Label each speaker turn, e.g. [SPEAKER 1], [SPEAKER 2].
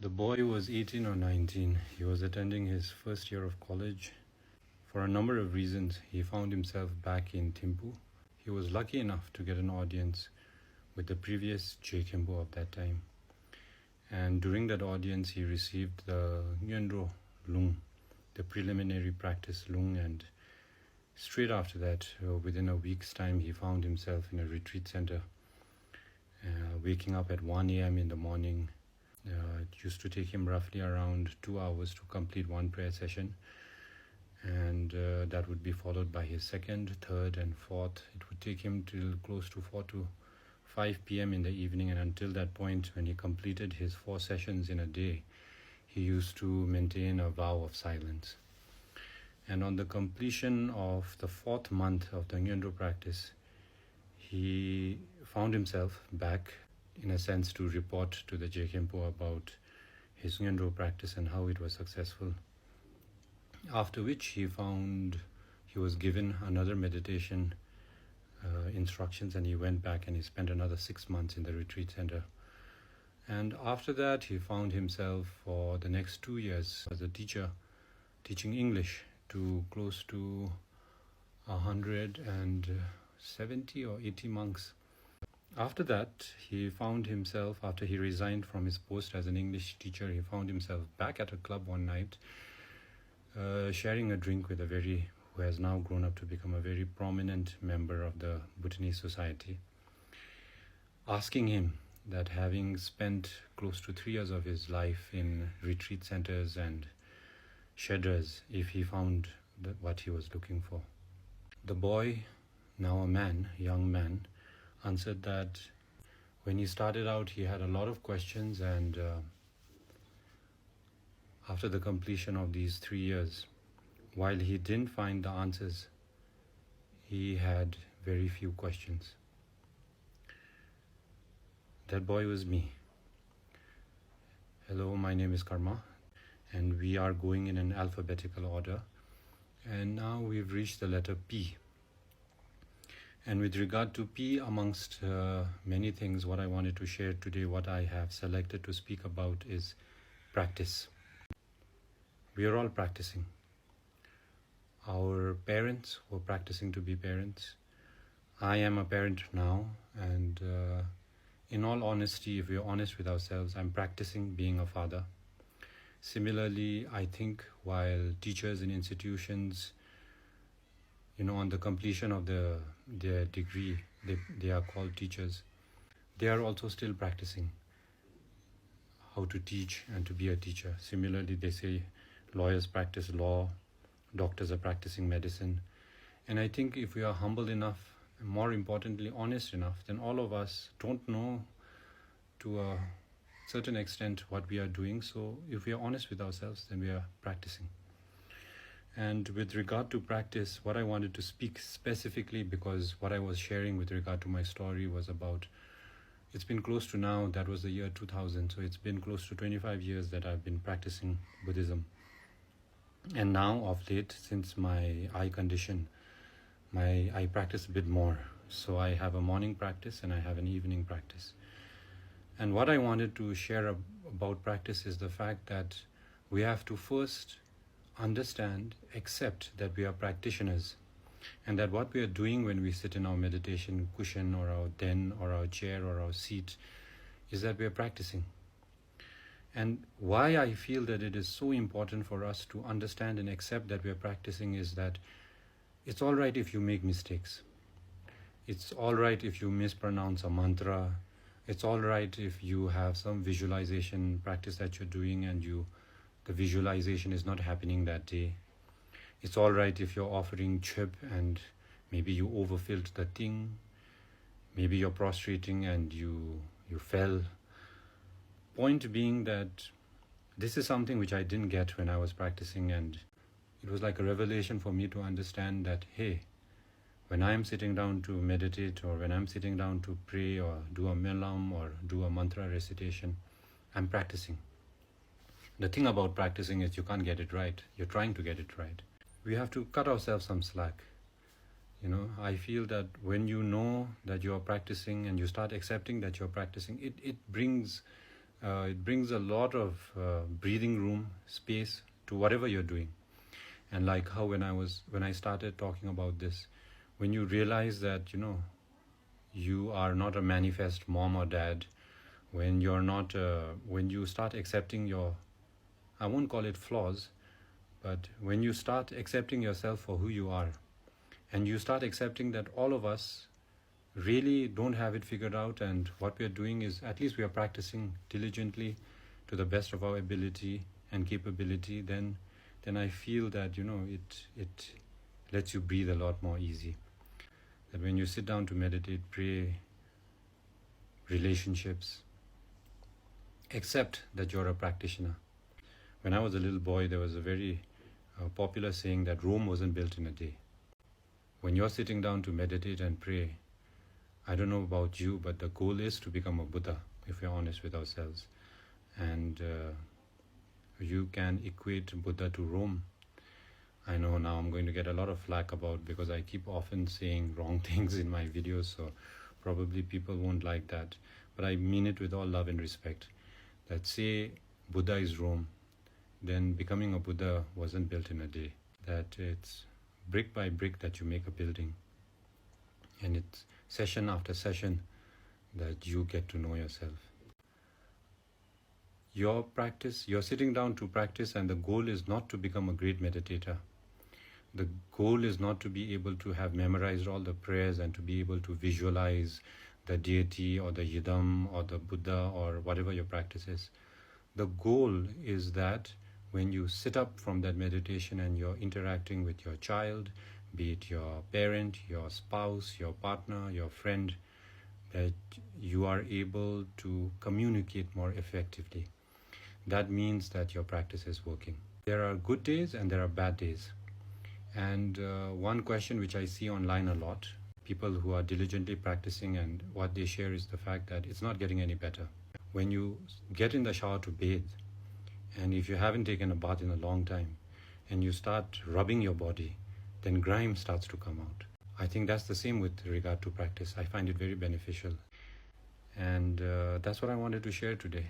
[SPEAKER 1] The boy was 18 or 19. He was attending his first year of college. For a number of reasons, he found himself back in Thimphu. He was lucky enough to get an audience with the previous Jkhempo of that time. And during that audience, he received the Nyendro Lung, the preliminary practice Lung, and straight after that, within a week's time, he found himself in a retreat center, waking up at 1 a.m. in the morning. It used to take him roughly around 2 hours to complete one prayer session, and that would be followed by his second, third, and fourth. It would take him till close to 4 to 5 p.m. in the evening, and until that point, when he completed his 4 sessions in a day, he used to maintain a vow of silence. And on the completion of the 4th month of the Nyendro practice, he found himself back, in a sense, to report to the Jkhempo about his Nyendro practice and how it was successful. After which he was given another meditation instructions, and he went back and he spent another 6 months in the retreat center. And after that, he found himself for the next 2 years as a teacher, teaching English to close to 170 or 80 monks. After that, he found himself, after he resigned from his post as an English teacher, he found himself back at a club one night, sharing a drink with who has now grown up to become a very prominent member of the Bhutanese society, asking him that, having spent close to 3 years of his life in retreat centers and shedras, if he found what he was looking for. The boy, now a young man, answered that when he started out, he had a lot of questions, and after the completion of these 3 years, while he didn't find the answers, he had very few questions. That boy was me. Hello, my name is Karma, and we are going in an alphabetical order, and now we've reached the letter P. And with regard to P, amongst many things, what I wanted to share today, what I have selected to speak about, is practice. We are all practicing. Our parents were practicing to be parents. I am a parent now, and in all honesty, if we are honest with ourselves, I'm practicing being a father. Similarly, I think while teachers in institutions, on the completion of their degree, they are called teachers, they are also still practicing how to teach and to be a teacher. Similarly, they say lawyers practice law, doctors are practicing medicine. And I think if we are humble enough, and more importantly, honest enough, then all of us don't know to a certain extent what we are doing. So if we are honest with ourselves, then we are practicing. And with regard to practice, what I wanted to speak specifically, because what I was sharing with regard to my story was about, it's been close to now, that was the year 2000, so it's been close to 25 years that I've been practicing Buddhism. And now, of late, since my eye condition, I practice a bit more. So I have a morning practice and I have an evening practice. And what I wanted to share about practice is the fact that we have to first understand, accept that we are practitioners, and that what we are doing when we sit in our meditation cushion or our den or our chair or our seat is that we are practicing. And why I feel that it is so important for us to understand and accept that we are practicing is that it's all right if you make mistakes. It's all right if you mispronounce a mantra. It's all right if you have some visualization practice that you're doing and the visualization is not happening that day. It's all right if you're offering chip and maybe you overfilled the thing. Maybe you're prostrating and you fell. Point being that this is something which I didn't get when I was practicing, and it was like a revelation for me to understand that, hey, when I'm sitting down to meditate, or when I'm sitting down to pray or do a melam or do a mantra recitation, I'm practicing. The thing about practicing is you can't get it right. You're trying to get it right. We have to cut ourselves some slack. I feel that when you know that you're practicing and you start accepting that you're practicing, it brings It brings a lot of breathing room, space to whatever you're doing. And like how when I started talking about this, when you realize that you are not a manifest mom or dad, when you're not when you start accepting your, I won't call it flaws, but when you start accepting yourself for who you are, and you start accepting that all of us really don't have it figured out, and what we are doing is at least we are practicing diligently to the best of our ability and capability, then I feel that it lets you breathe a lot more easy. That when you sit down to meditate, pray, relationships, accept that you're a practitioner. When I was a little boy, there was a very popular saying that Rome wasn't built in a day. When you're sitting down to meditate and pray, I don't know about you, but the goal is to become a Buddha, if we're honest with ourselves. And you can equate Buddha to Rome. I know now I'm going to get a lot of flack about, because I keep often saying wrong things in my videos, so probably people won't like that. But I mean it with all love and respect. That say Buddha is Rome, then becoming a Buddha wasn't built in a day. That it's brick by brick that you make a building. And it's session after session that you get to know yourself. Your practice, you're sitting down to practice, and the goal is not to become a great meditator. The goal is not to be able to have memorized all the prayers and to be able to visualize the deity or the yidam or the Buddha or whatever your practice is. The goal is that when you sit up from that meditation and you're interacting with your child, be it your parent, your spouse, your partner, your friend, that you are able to communicate more effectively. That means that your practice is working. There are good days and there are bad days. And one question which I see online a lot, people who are diligently practicing, and what they share is the fact that it's not getting any better. When you get in the shower to bathe, and if you haven't taken a bath in a long time, and you start rubbing your body, then grime starts to come out. I think that's the same with regard to practice. I find it very beneficial. And that's what I wanted to share today.